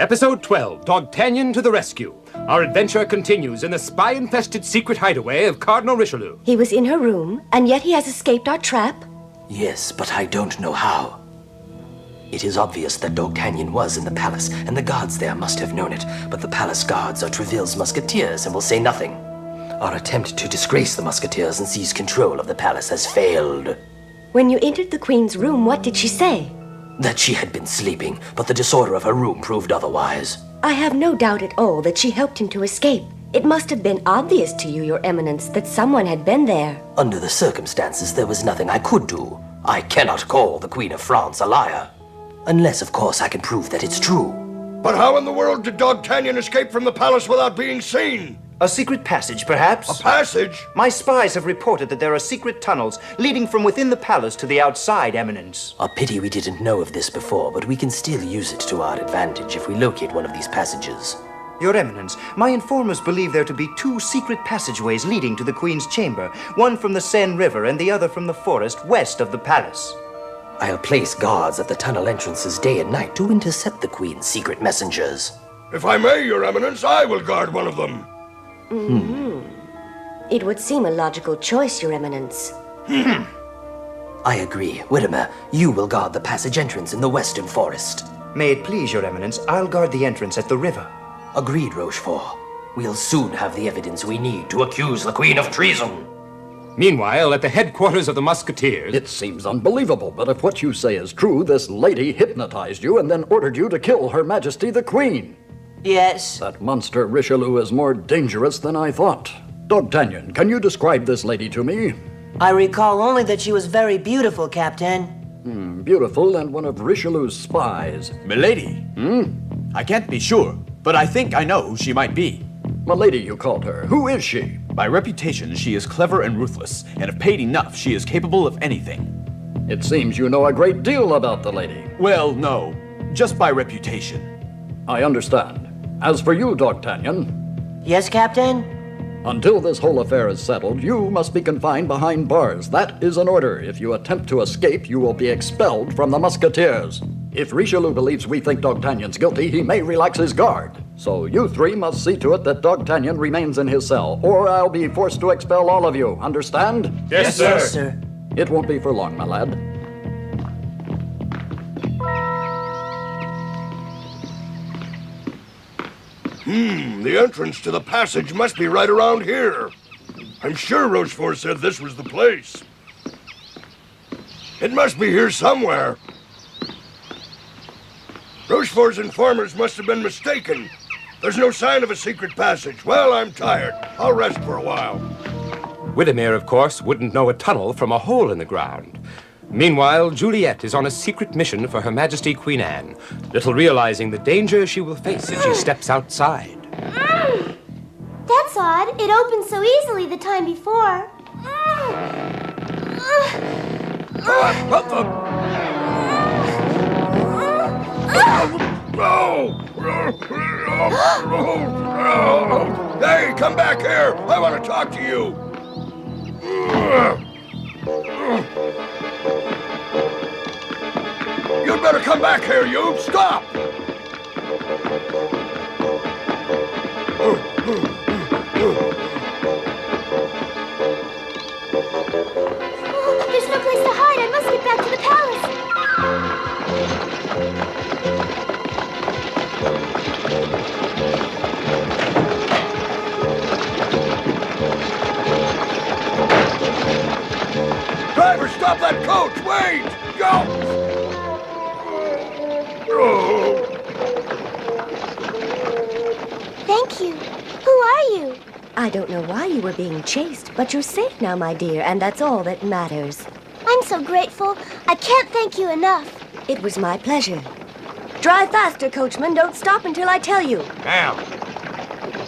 Episode 12, Dogtanian to the rescue. Our adventure continues in the spy-infested secret hideaway of Cardinal Richelieu. He was in her room, and yet he has escaped our trap? Yes, but I don't know how. It is obvious that Dogtanian was in the palace, and the guards there must have known it. But the palace guards are Treville's musketeers and will say nothing. Our attempt to disgrace the musketeers and seize control of the palace has failed. When you entered the Queen's room, what did she say? That she had been sleeping, but the disorder of her room proved otherwise. I have no doubt at all that she helped him to escape. It must have been obvious to you, Your Eminence, that someone had been there. Under the circumstances, there was nothing I could do. I cannot call the Queen of France a liar. Unless, of course, I can prove that it's true. But how in the world did Dogtanian escape from the palace without being seen? A secret passage, perhaps? A passage? My spies have reported that there are secret tunnels leading from within the palace to the outside, Eminence. A pity we didn't know of this before, but we can still use it to our advantage if we locate one of these passages. Your Eminence, my informers believe there to be two secret passageways leading to the Queen's chamber, one from the Seine River and the other from the forest west of the palace. I'll place guards at the tunnel entrances day and night to intercept the Queen's secret messengers. If I may, Your Eminence, I will guard one of them. It would seem a logical choice, Your Eminence. I agree. Whittimer, you will guard the passage entrance in the western forest. May it please, Your Eminence, I'll guard the entrance at the river. Agreed, Rochefort. We'll soon have the evidence we need to accuse the Queen of treason. Meanwhile, at the headquarters of the Musketeers... It seems unbelievable, but if what you say is true, this lady hypnotized you and then ordered you to kill Her Majesty the Queen. Yes. That monster Richelieu is more dangerous than I thought. Dogtanian, can you describe this lady to me? I recall only that she was very beautiful, Captain. Beautiful and one of Richelieu's spies. Milady? I can't be sure, but I think I know who she might be. Milady, you called her. Who is she? By reputation, she is clever and ruthless, and if paid enough, she is capable of anything. It seems you know a great deal about the lady. Well, no, just by reputation. I understand. As for you, Dogtanian, Yes, Captain? until this whole affair is settled, you must be confined behind bars. That is an order. If you attempt to escape, you will be expelled from the Musketeers. If Richelieu believes we think Dogtanian's guilty, he may relax his guard. So you three must see to it that Dogtanian remains in his cell, or I'll be forced to expel all of you. Understand? Yes, sir. Yes, sir. It won't be for long, my lad. The entrance to the passage must be right around here. I'm sure Rochefort said this was the place. It must be here somewhere. Rochefort's informers must have been mistaken. There's no sign of a secret passage. Well, I'm tired. I'll rest for a while. Whittimer, of course, wouldn't know a tunnel from a hole in the ground. Meanwhile, Juliet is on a secret mission for Her Majesty Queen Anne, little realizing the danger she will face if she steps outside. That's odd. It opened so easily the time before. What the? No! Hey, come back here! I want to talk to you! You'd better come back here, you! Stop! There's no place to hide. I must get back to the palace. Driver, stop that coach! Wait! Go! Thank you. Who are you? I don't know why you were being chased, but you're safe now, my dear, and that's all that matters. I'm so grateful. I can't thank you enough. It was my pleasure. Drive faster, coachman. Don't stop until I tell you. Now.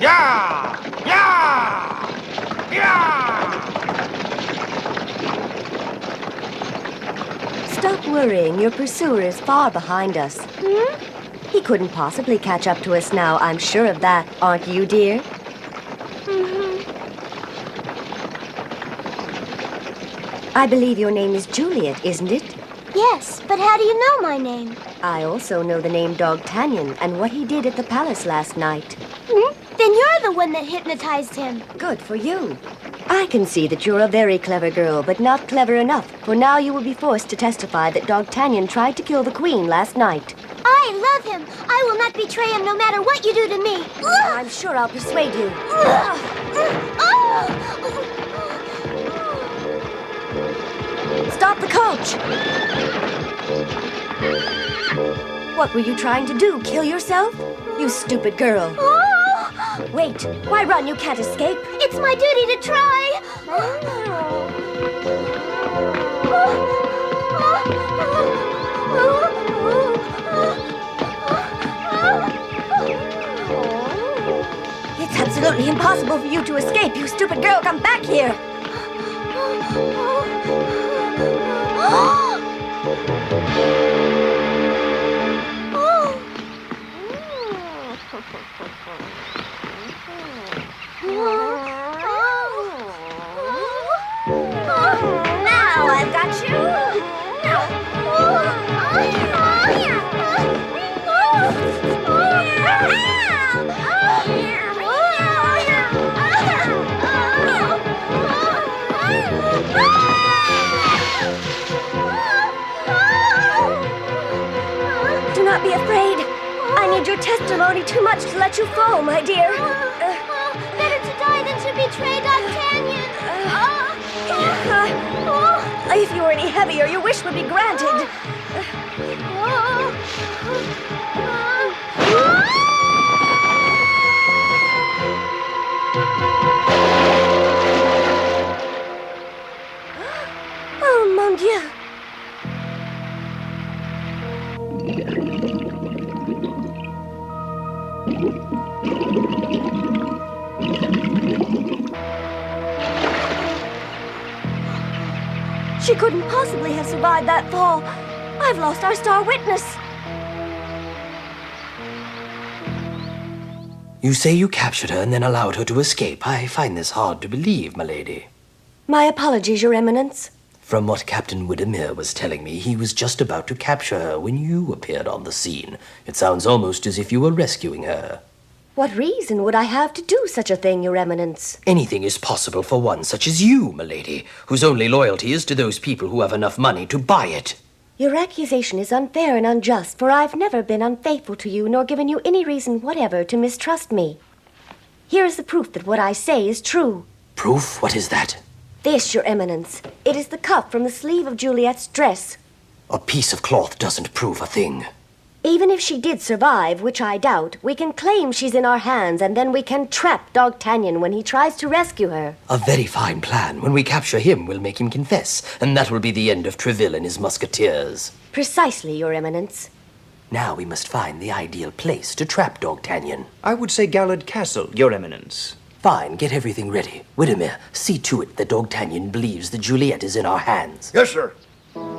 Yeah! Yeah! Yeah! Stop worrying. Your pursuer is far behind us. He couldn't possibly catch up to us now, I'm sure of that. Aren't you, dear? I believe your name is Juliet, isn't it? Yes, but how do you know my name? I also know the name Dogtanian and what he did at the palace last night. Then you're the one that hypnotized him. Good for you. I can see that you're a very clever girl, but not clever enough, for now you will be forced to testify that Dogtanian tried to kill the queen last night. I love him. I will not betray him no matter what you do to me. I'm sure I'll persuade you. Stop the coach! What were you trying to do, kill yourself? You stupid girl. Wait, why run? You can't escape. It's my duty to try. It's absolutely impossible for you to escape. You stupid girl, come back here. Now I've got you. Do not be afraid. I need your testimony too much to let you fall, my dear. Better to die than to betray Dogtanian. If you were any heavier, your wish would be granted. Oh, mon Dieu. She couldn't possibly have survived that fall. I've lost our star witness. You say you captured her and then allowed her to escape. I find this hard to believe, my lady. My apologies, Your Eminence. From what Captain Widdermere was telling me, he was just about to capture her when you appeared on the scene. It sounds almost as if you were rescuing her. What reason would I have to do such a thing, Your Eminence? Anything is possible for one such as you, my lady, whose only loyalty is to those people who have enough money to buy it. Your accusation is unfair and unjust, for I've never been unfaithful to you nor given you any reason whatever to mistrust me. Here is the proof that what I say is true. Proof? What is that? This, Your Eminence. It is the cuff from the sleeve of Juliet's dress. A piece of cloth doesn't prove a thing. Even if she did survive, which I doubt, we can claim she's in our hands, and then we can trap Dogtanian when he tries to rescue her. A very fine plan. When we capture him, we'll make him confess, and that will be the end of Treville and his musketeers. Precisely, Your Eminence. Now we must find the ideal place to trap Dogtanian. I would say Gallard Castle, Your Eminence. Fine, get everything ready. Widdermere, see to it that Dogtanian believes that Juliet is in our hands. Yes, sir.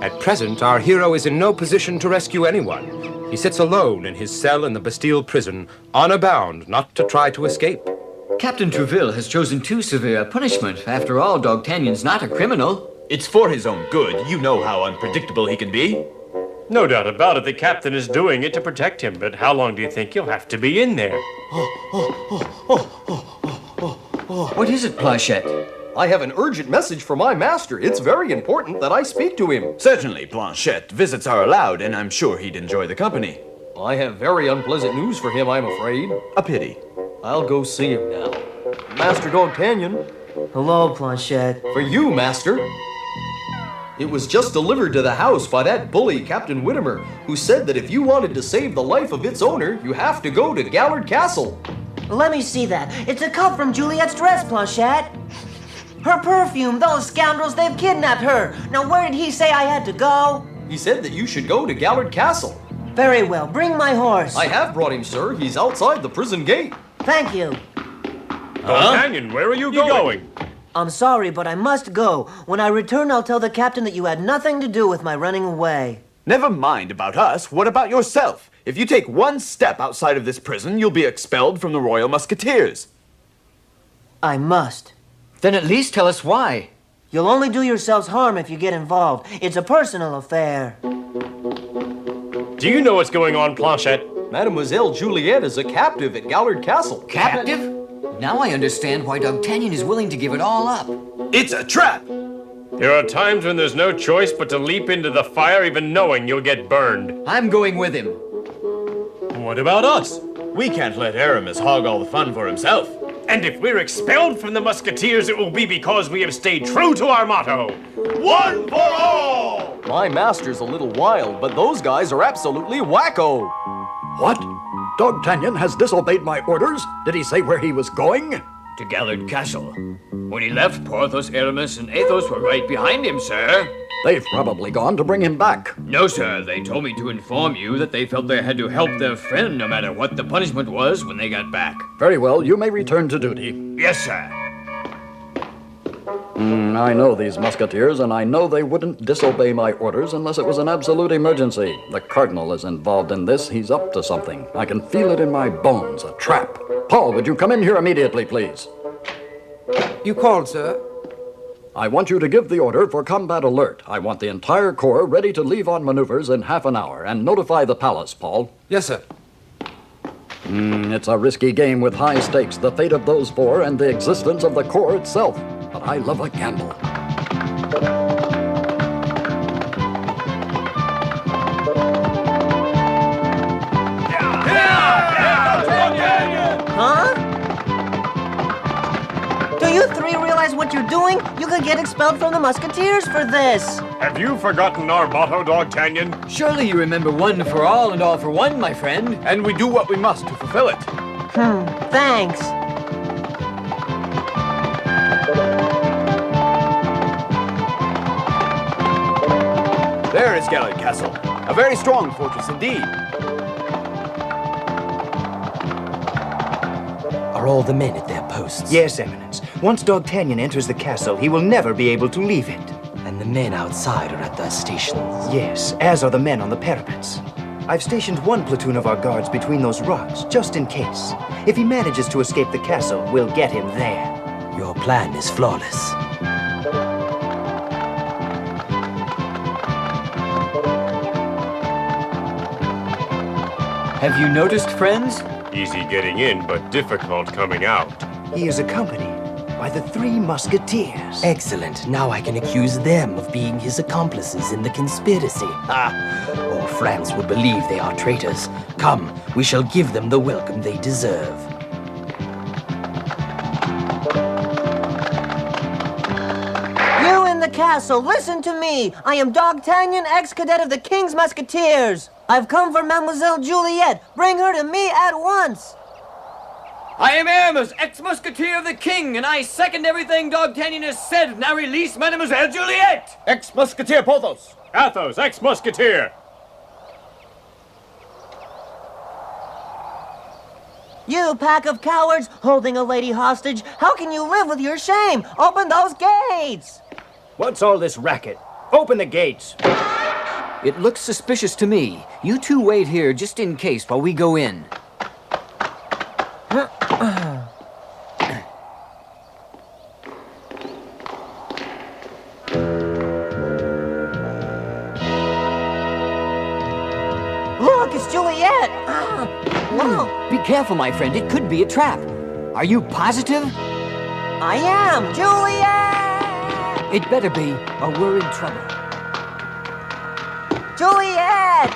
At present, our hero is in no position to rescue anyone. He sits alone in his cell in the Bastille prison, honor bound not to try to escape. Captain Treville has chosen too severe a punishment. After all, Dogtanian's not a criminal. It's for his own good. You know how unpredictable he can be. No doubt about it, the captain is doing it to protect him, but how long do you think you'll have to be in there? What is it, Planchette? I have an urgent message for my master. It's very important that I speak to him. Certainly, Blanchette. Visits are allowed, and I'm sure he'd enjoy the company. I have very unpleasant news for him, I'm afraid. A pity. I'll go see him now. Master Dogtanian. Hello, Planchette. For you, Master. It was just delivered to the house by that bully, Captain Widdermere, who said that if you wanted to save the life of its owner, you have to go to Gallard Castle. Let me see that. It's a cup from Juliet's dress, Planchette. Her perfume, those scoundrels, they've kidnapped her. Now, where did he say I had to go? He said that you should go to Gallard Castle. Very well, bring my horse. I have brought him, sir. He's outside the prison gate. Thank you. Dogtanian, where are you going? I'm sorry, but I must go. When I return, I'll tell the captain that you had nothing to do with my running away. Never mind about us. What about yourself? If you take one step outside of this prison, you'll be expelled from the Royal Musketeers. I must. Then at least tell us why. You'll only do yourselves harm if you get involved. It's a personal affair. Do you know what's going on, Planchette? Mademoiselle Juliet is a captive at Gallard Castle. Captive? Now I understand why Dogtanian is willing to give it all up. It's a trap! There are times when there's no choice but to leap into the fire even knowing you'll get burned. I'm going with him. What about us? We can't let Aramis hog all the fun for himself. And if we're expelled from the Musketeers, it will be because we have stayed true to our motto. One for all! My master's a little wild, but those guys are absolutely wacko. What? Dogtanian has disobeyed my orders? Did he say where he was going? To Gallard Castle. When he left, Porthos, Aramis, and Athos were right behind him, sir. They've probably gone to bring him back. No, sir. They told me to inform you that they felt they had to help their friend no matter what the punishment was when they got back. Very well, you may return to duty. Yes, sir. I know these musketeers, and I know they wouldn't disobey my orders unless it was an absolute emergency. The Cardinal is involved in this. He's up to something. I can feel it in my bones, a trap. Paul, would you come in here immediately, please? You called, sir? I want you to give the order for combat alert. I want the entire corps ready to leave on maneuvers in half an hour, and notify the palace, Paul. Yes, sir. It's a risky game with high stakes, the fate of those four and the existence of the corps itself. But I love a gamble. Huh? Do you three realize what you're doing? You could get expelled from the Musketeers for this. Have you forgotten our motto, Dogtanian? Surely you remember one for all and all for one, my friend. And we do what we must to fulfill it. Thanks. There is Gallard Castle. A very strong fortress indeed. Are all the men at their posts? Yes, Eminence. Once Dogtanian enters the castle, he will never be able to leave it. And the men outside are at their stations? Yes, as are the men on the parapets. I've stationed one platoon of our guards between those rocks, just in case. If he manages to escape the castle, we'll get him there. Your plan is flawless. Have you noticed, friends? Easy getting in, but difficult coming out. He is accompanied by the 3 Musketeers. Excellent. Now I can accuse them of being his accomplices in the conspiracy. All France will believe they are traitors. Come, we shall give them the welcome they deserve. You in the castle, listen to me. I am Dogtanian, ex-cadet of the King's Musketeers. I've come for Mademoiselle Juliet. Bring her to me at once. I am Aramis, ex-musketeer of the king, and I second everything Dogtanian has said. Now release Mademoiselle Juliet! Ex-musketeer Porthos! Athos, ex-musketeer! You pack of cowards holding a lady hostage. How can you live with your shame? Open those gates! What's all this racket? Open the gates. It looks suspicious to me. You two wait here just in case while we go in. Look, it's Juliet! Whoa! Be careful, my friend. It could be a trap. Are you positive? I am! Juliet! It better be, or we're in trouble. Juliet!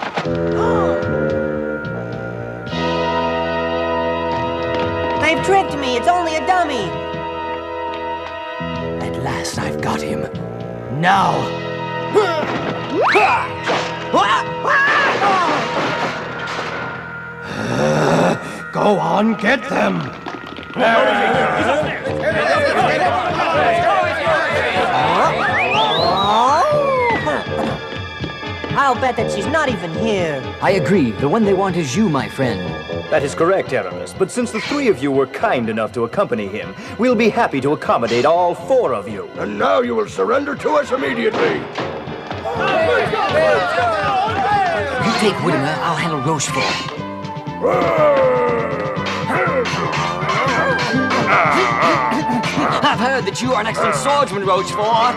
They've tricked me. It's only a dummy. At last I've got him. Now! Go on, get them! I'll bet that she's not even here. I agree. The one they want is you, my friend. That is correct, Aramis. But since the 3 of you were kind enough to accompany him, we'll be happy to accommodate all 4 of you. And now you will surrender to us immediately. You take Whittimer, I'll handle Rochefort. I've heard that you are an excellent swordsman, Rochefort,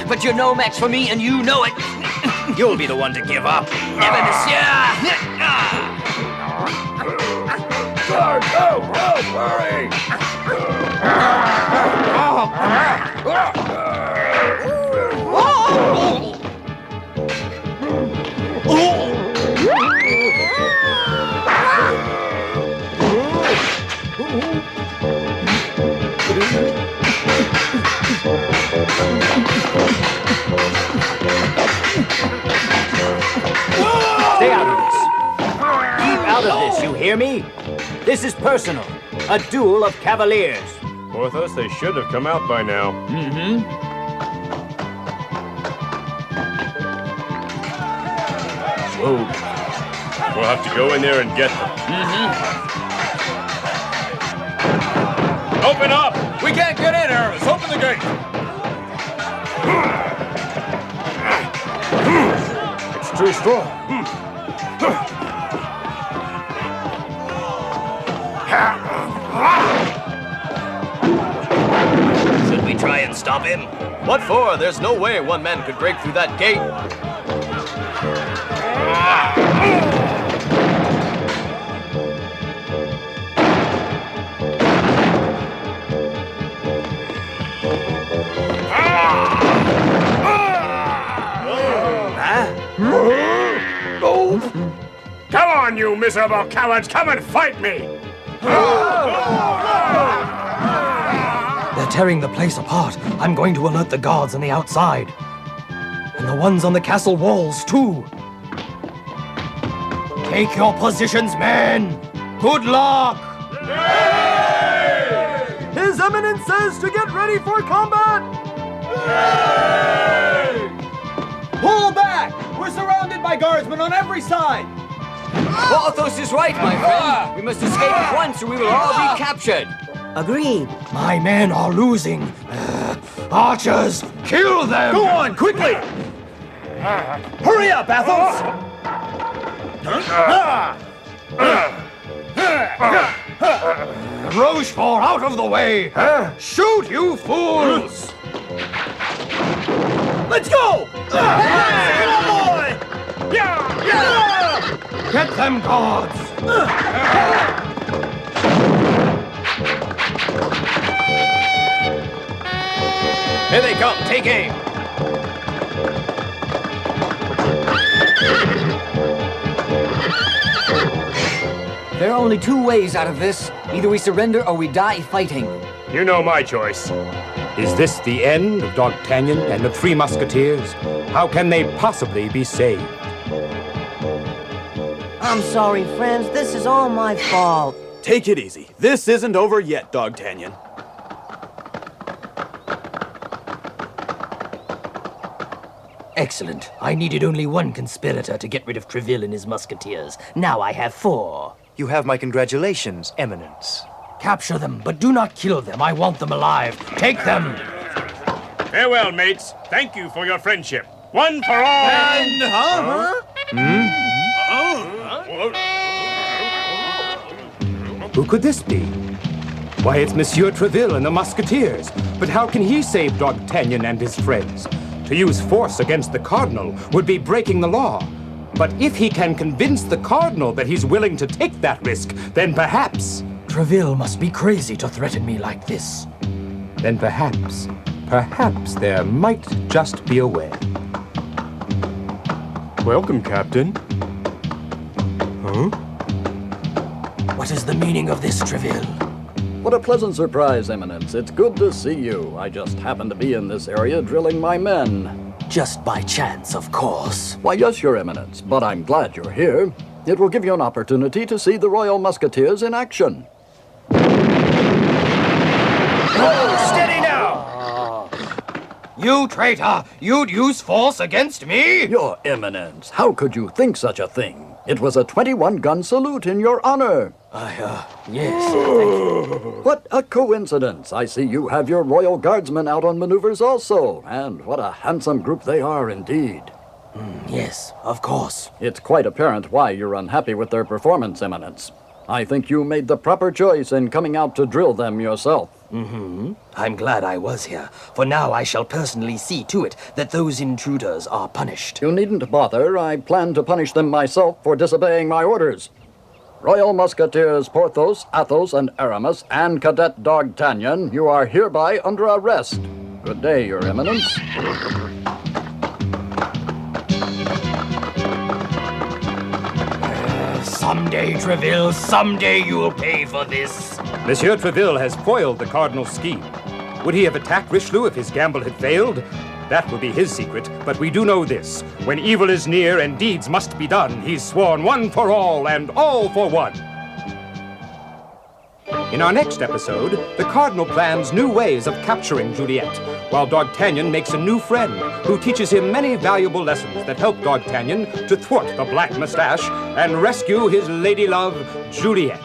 but you're no match for me, and you know it. You'll be the one to give up. Never, monsieur. Guard, go, hurry! Stay out of this. Keep out of this, you hear me? This is personal. A duel of cavaliers. Porthos, they should have come out by now. Whoa. We'll have to go in there and get them. Open up! We can't get in, Aramis. Open the gate. It's too strong. Should we try and stop him? What for? There's no way one man could break through that gate. Come on, you miserable cowards! Come and fight me! They're tearing the place apart. I'm going to alert the guards on the outside. And the ones on the castle walls, too. Take your positions, men! Good luck! His Eminence says to get ready for combat! Pull back! We're surrounded by guardsmen on every side. Porthos is right, my friend. We must escape at once or we will all be captured. Agreed. My men are losing. Archers, kill them! Go on, quickly! Hurry up, Athos! Rochefort, out of the way! Shoot, you fools! Let's go! Boy! Get them, guards! Here they come. Take aim. There are only two ways out of this. Either we surrender or we die fighting. You know my choice. Is this the end of Dogtanian and the Three Musketeers? How can they possibly be saved? I'm sorry, friends. This is all my fault. Take it easy. This isn't over yet, Dogtanian. Excellent. I needed only one conspirator to get rid of Treville and his musketeers. Now I have 4. You have my congratulations, Eminence. Capture them, but do not kill them. I want them alive. Take them! Farewell, mates. Thank you for your friendship. One for all. Who could this be? Why, it's Monsieur Treville and the Musketeers. But how can he save Dogtanian and his friends? To use force against the Cardinal would be breaking the law. But if he can convince the Cardinal that he's willing to take that risk, then perhaps... Treville must be crazy to threaten me like this. Then perhaps there might just be a way. Welcome, Captain. Huh? What is the meaning of this, Treville? What a pleasant surprise, Eminence. It's good to see you. I just happened to be in this area drilling my men. Just by chance, of course. Why, yes, Your Eminence, but I'm glad you're here. It will give you an opportunity to see the Royal Musketeers in action. Oh, steady now! You traitor! You'd use force against me? Your Eminence, how could you think such a thing? It was a 21-gun salute in your honor. Yes, thank you. What a coincidence. I see you have your Royal Guardsmen out on maneuvers also. And what a handsome group they are indeed. Yes, of course. It's quite apparent why you're unhappy with their performance, Eminence. I think you made the proper choice in coming out to drill them yourself. I'm glad I was here, for now I shall personally see to it that those intruders are punished. You needn't bother. I plan to punish them myself for disobeying my orders. Royal Musketeers Porthos, Athos, and Aramis, and Cadet Dogtanian, you are hereby under arrest. Good day, Your Eminence. Someday, Treville, someday you'll pay for this. Monsieur Treville has foiled the Cardinal's scheme. Would he have attacked Richelieu if his gamble had failed? That will be his secret, but we do know this. When evil is near and deeds must be done, he's sworn one for all and all for one. In our next episode, the Cardinal plans new ways of capturing Juliet, while Dogtanian makes a new friend who teaches him many valuable lessons that help Dogtanian to thwart the Black Mustache and rescue his lady love, Juliet.